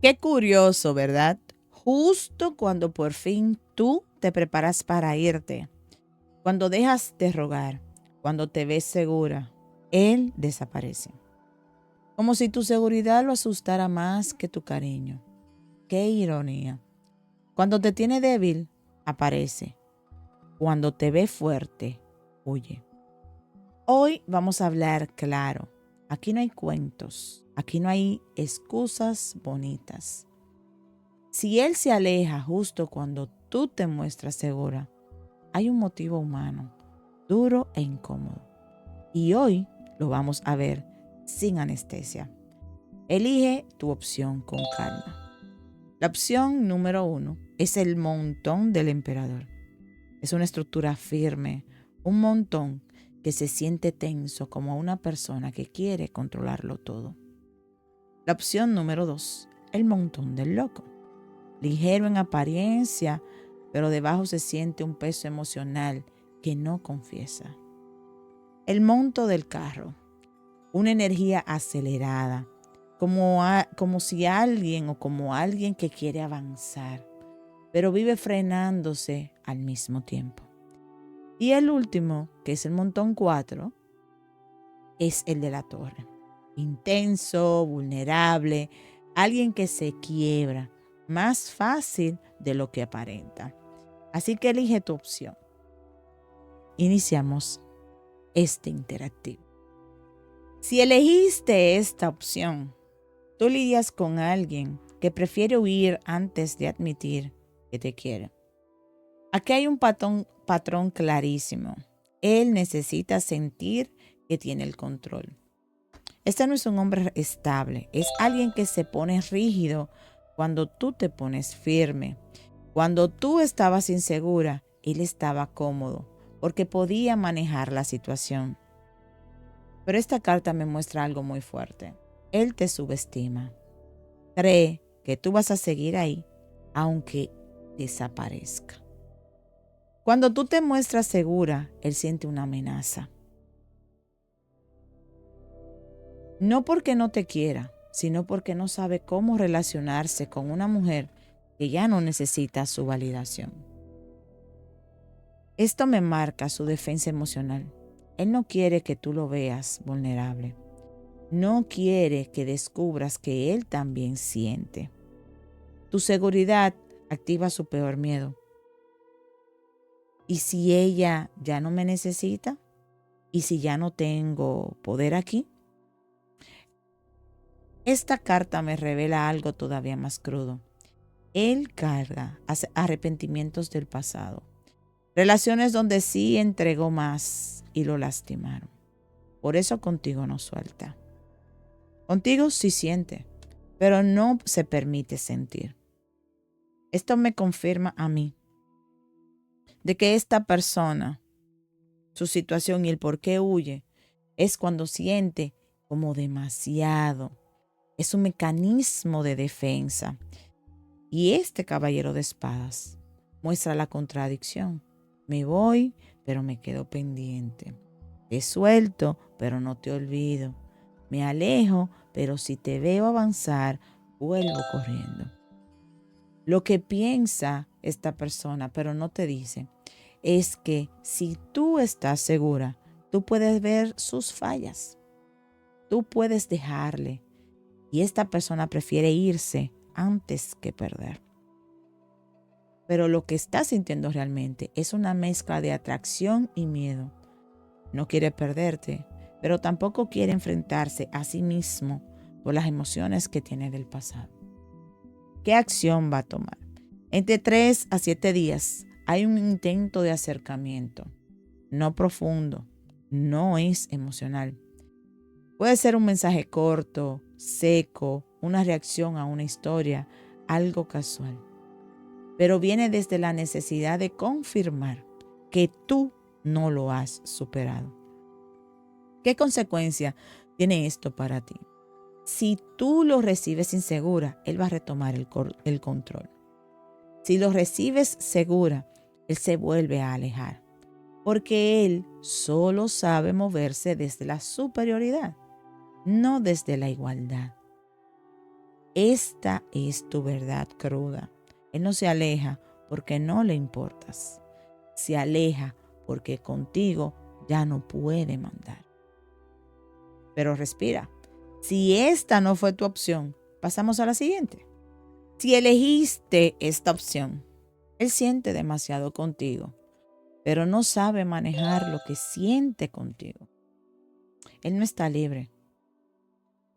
Qué curioso, ¿verdad? Justo cuando por fin tú te preparas para irte, cuando dejas de rogar, cuando te ves segura, él desaparece. Como si tu seguridad lo asustara más que tu cariño. Qué ironía. Cuando te tiene débil, aparece. Cuando te ve fuerte, huye. Hoy vamos a hablar claro. Aquí no hay cuentos. Aquí no hay excusas bonitas. Si él se aleja justo cuando tú te muestras segura, hay un motivo humano, duro e incómodo. Y hoy lo vamos a ver sin anestesia. Elige tu opción con calma. La opción número 1 es el montón del emperador. Es una estructura firme, un montón que se siente tenso como una persona que quiere controlarlo todo. La opción número 2, el montón del loco. Ligero en apariencia, pero debajo se siente un peso emocional que no confiesa. El monto del carro, una energía acelerada, como si alguien o como alguien que quiere avanzar, pero vive frenándose al mismo tiempo. Y el último, que es el montón 4, es el de la torre. Intenso, vulnerable, alguien que se quiebra, más fácil de lo que aparenta. Así que elige tu opción. Iniciamos este interactivo. Si elegiste esta opción, tú lidias con alguien que prefiere huir antes de admitir que te quiere. Aquí hay un patrón clarísimo. Él necesita sentir que tiene el control. Este no es un hombre estable, es alguien que se pone rígido cuando tú te pones firme. Cuando tú estabas insegura, él estaba cómodo porque podía manejar la situación. Pero esta carta me muestra algo muy fuerte. Él te subestima. Cree que tú vas a seguir ahí aunque desaparezca. Cuando tú te muestras segura, él siente una amenaza. No porque no te quiera, sino porque no sabe cómo relacionarse con una mujer que ya no necesita su validación. Esto me marca su defensa emocional. Él no quiere que tú lo veas vulnerable. No quiere que descubras que él también siente. Tu seguridad activa su peor miedo. ¿Y si ella ya no me necesita? ¿Y si ya no tengo poder aquí? Esta carta me revela algo todavía más crudo. Él carga arrepentimientos del pasado. Relaciones donde sí entregó más y lo lastimaron. Por eso contigo no suelta. Contigo sí siente, pero no se permite sentir. Esto me confirma a mí de que esta persona, su situación y el por qué huye, es cuando siente como demasiado. Es un mecanismo de defensa. Y este caballero de espadas muestra la contradicción. Me voy, pero me quedo pendiente. Te suelto, pero no te olvido. Me alejo, pero si te veo avanzar, vuelvo corriendo. Lo que piensa esta persona, pero no te dice, es que si tú estás segura, tú puedes ver sus fallas. Tú puedes dejarle. Y esta persona prefiere irse antes que perder. Pero lo que está sintiendo realmente es una mezcla de atracción y miedo. No quiere perderte, pero tampoco quiere enfrentarse a sí mismo por las emociones que tiene del pasado. ¿Qué acción va a tomar? Entre 3 a 7 días hay un intento de acercamiento, no profundo, no es emocional. Puede ser un mensaje corto, seco, una reacción a una historia, algo casual. Pero viene desde la necesidad de confirmar que tú no lo has superado. ¿Qué consecuencia tiene esto para ti? Si tú lo recibes insegura, él va a retomar el control. Si lo recibes segura, él se vuelve a alejar, porque él solo sabe moverse desde la superioridad, no desde la igualdad. Esta es tu verdad cruda. Él no se aleja porque no le importas. Se aleja porque contigo ya no puede mandar. Pero respira. Si esta no fue tu opción, pasamos a la siguiente. Si elegiste esta opción, él siente demasiado contigo, pero no sabe manejar lo que siente contigo. Él no está libre,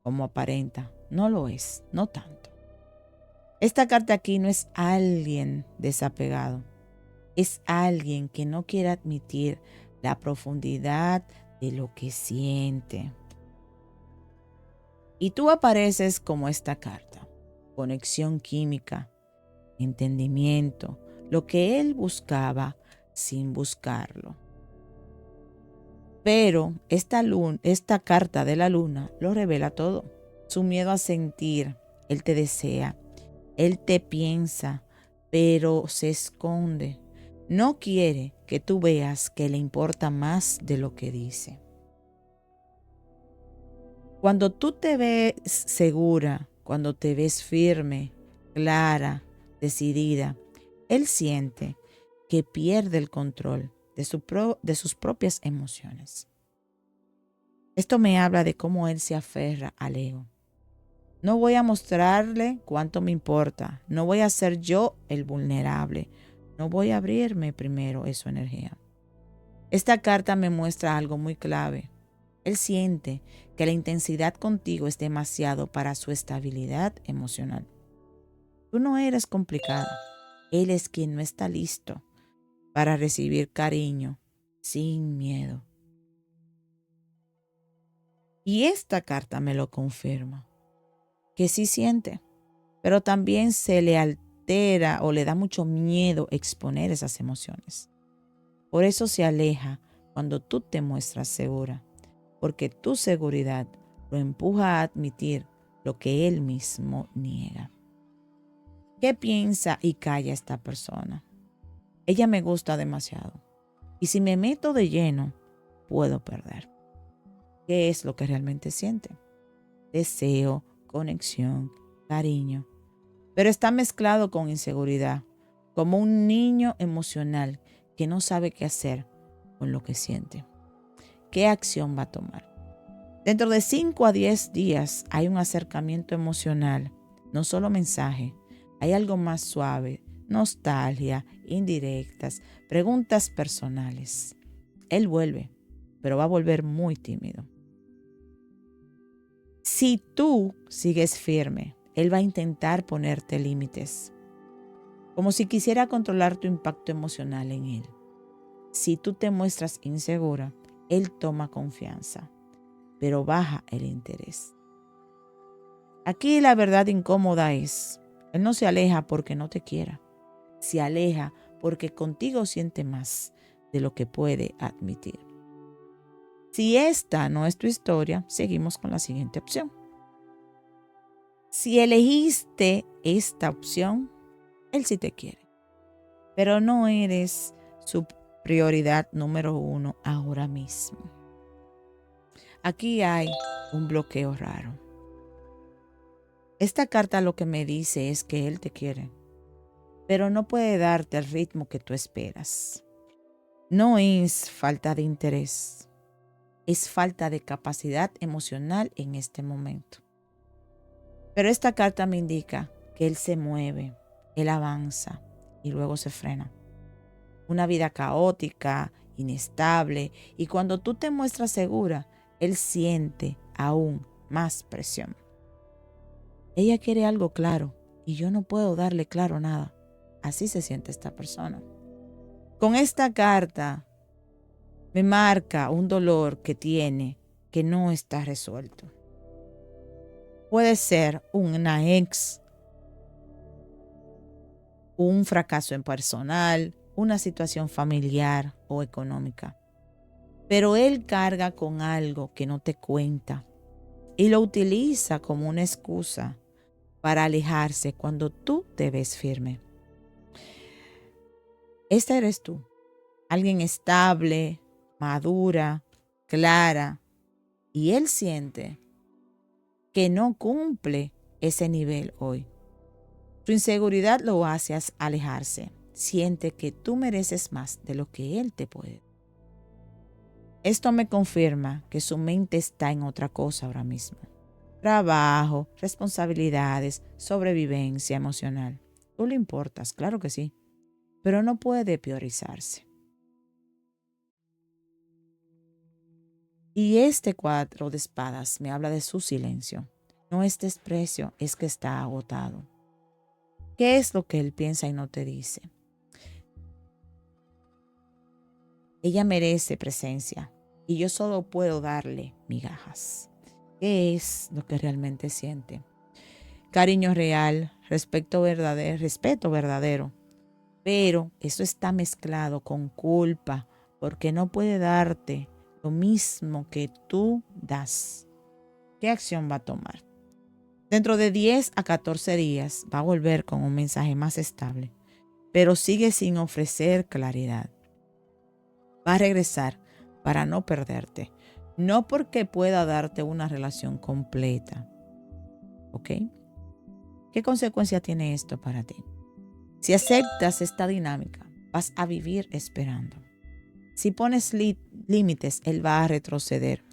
como aparenta. No lo es, no tanto. Esta carta aquí no es alguien desapegado. Es alguien que no quiere admitir la profundidad de lo que siente. Y tú apareces como esta carta. Conexión química, entendimiento, lo que él buscaba sin buscarlo. Pero esta carta de la luna lo revela todo. Su miedo a sentir, él te desea, él te piensa, pero se esconde. No quiere que tú veas que le importa más de lo que dice. Cuando tú te ves segura, cuando te ves firme, clara, decidida, él siente que pierde el control de sus propias emociones. Esto me habla de cómo él se aferra al ego. No voy a mostrarle cuánto me importa. No voy a ser yo el vulnerable. No voy a abrirme primero en su energía. Esta carta me muestra algo muy clave. Él siente que la intensidad contigo es demasiado para su estabilidad emocional. Tú no eres complicada. Él es quien no está listo para recibir cariño sin miedo. Y esta carta me lo confirma, que sí siente, pero también se le altera o le da mucho miedo exponer esas emociones. Por eso se aleja cuando tú te muestras segura, porque tu seguridad lo empuja a admitir lo que él mismo niega. ¿Qué piensa y calla esta persona? Ella me gusta demasiado, y si me meto de lleno, puedo perder. ¿Qué es lo que realmente siente? Deseo, conexión, cariño, pero está mezclado con inseguridad, como un niño emocional que no sabe qué hacer con lo que siente. ¿Qué acción va a tomar? Dentro de 5 a 10 días hay un acercamiento emocional, no solo mensaje, hay algo más suave, nostalgia, indirectas, preguntas personales. Él vuelve, pero va a volver muy tímido. Si tú sigues firme, él va a intentar ponerte límites, como si quisiera controlar tu impacto emocional en él. Si tú te muestras insegura, él toma confianza, pero baja el interés. Aquí la verdad incómoda es, él no se aleja porque no te quiera, se aleja porque contigo siente más de lo que puede admitir. Si esta no es tu historia, seguimos con la siguiente opción. Si elegiste esta opción, él sí te quiere, pero no eres su prioridad número 1 ahora mismo. Aquí hay un bloqueo raro. Esta carta lo que me dice es que él te quiere, pero no puede darte el ritmo que tú esperas. No es falta de interés, es falta de capacidad emocional en este momento. Pero esta carta me indica que él se mueve, él avanza y luego se frena. Una vida caótica, inestable, y cuando tú te muestras segura, él siente aún más presión. Ella quiere algo claro y yo no puedo darle claro nada. Así se siente esta persona. Con esta carta me marca un dolor que tiene que no está resuelto. Puede ser una ex, un fracaso en personal, una situación familiar o económica. Pero él carga con algo que no te cuenta y lo utiliza como una excusa para alejarse cuando tú te ves firme. Esta eres tú, alguien estable, madura, clara, y él siente que no cumple ese nivel hoy. Tu inseguridad lo hace alejarse. Siente que tú mereces más de lo que él te puede. Esto me confirma que su mente está en otra cosa ahora mismo. Trabajo, responsabilidades, sobrevivencia emocional. Tú le importas, claro que sí, pero no puede priorizarse. Y este cuadro de espadas me habla de su silencio. No es desprecio, es que está agotado. ¿Qué es lo que él piensa y no te dice? Ella merece presencia y yo solo puedo darle migajas. ¿Qué es lo que realmente siente? Cariño real, respeto verdadero. Pero eso está mezclado con culpa porque no puede darte lo mismo que tú das. ¿Qué acción va a tomar? Dentro de 10 a 14 días va a volver con un mensaje más estable, pero sigue sin ofrecer claridad. Va a regresar para no perderte, no porque pueda darte una relación completa. ¿Ok? ¿Qué consecuencia tiene esto para ti? Si aceptas esta dinámica, vas a vivir esperando. Si pones límites, él va a retroceder,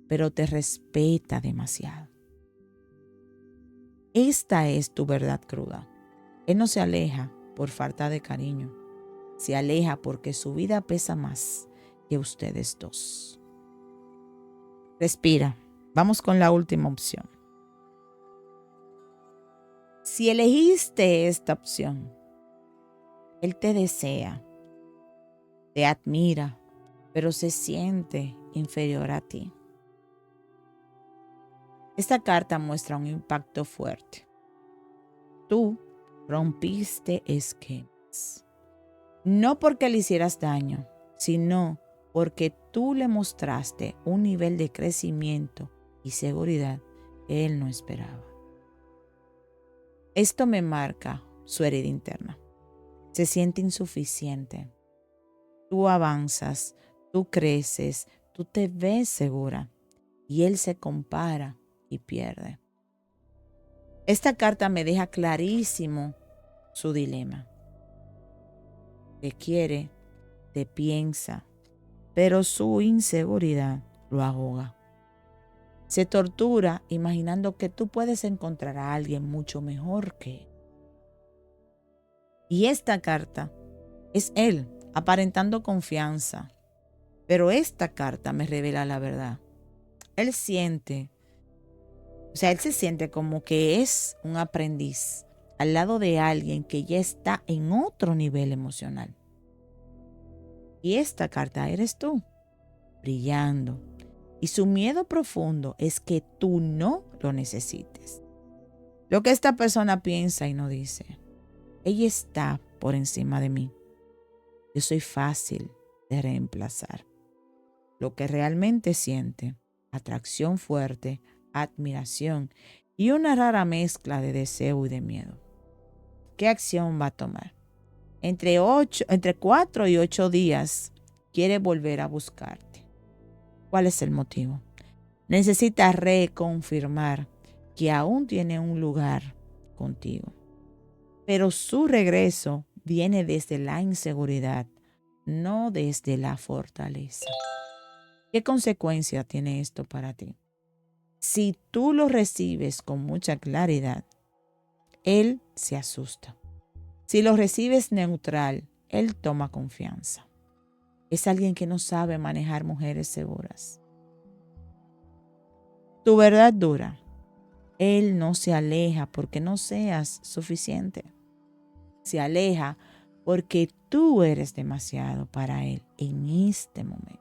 pero te respeta demasiado. Esta es tu verdad cruda. Él no se aleja por falta de cariño. Se aleja porque su vida pesa más que ustedes dos. Respira. Vamos con la última opción. Si elegiste esta opción, él te desea, te admira, pero se siente inferior a ti. Esta carta muestra un impacto fuerte. Tú rompiste esquemas. No porque le hicieras daño, sino porque tú le mostraste un nivel de crecimiento y seguridad que él no esperaba. Esto me marca su herida interna. Se siente insuficiente. Tú avanzas, tú creces, tú te ves segura y él se compara y pierde. Esta carta me deja clarísimo su dilema. Te quiere, te piensa, pero su inseguridad lo ahoga. Se tortura imaginando que tú puedes encontrar a alguien mucho mejor que él. Y esta carta es él aparentando confianza, pero esta carta me revela la verdad. Él se siente como que es un aprendiz al lado de alguien que ya está en otro nivel emocional. Y esta carta eres tú, brillando. Y su miedo profundo es que tú no lo necesites. Lo que esta persona piensa y no dice. Ella está por encima de mí. Yo soy fácil de reemplazar. Lo que realmente siente, atracción fuerte, admiración y una rara mezcla de deseo y de miedo. ¿Qué acción va a tomar? Entre 4 y 8 días quiere volver a buscarte. ¿Cuál es el motivo? Necesita reconfirmar que aún tiene un lugar contigo. Pero su regreso viene desde la inseguridad, no desde la fortaleza. ¿Qué consecuencia tiene esto para ti? Si tú lo recibes con mucha claridad, él se asusta. Si lo recibes neutral, él toma confianza. Es alguien que no sabe manejar mujeres seguras. Tu verdad dura. Él no se aleja porque no seas suficiente. Se aleja porque tú eres demasiado para él en este momento.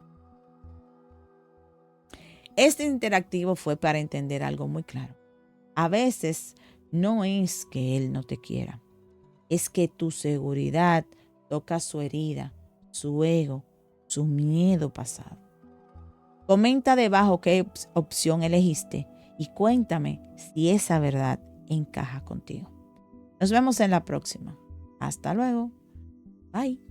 Este interactivo fue para entender algo muy claro. A veces no es que él no te quiera, es que tu seguridad toca su herida, su ego, su miedo pasado. Comenta debajo qué opción elegiste y cuéntame si esa verdad encaja contigo. Nos vemos en la próxima. Hasta luego. Bye.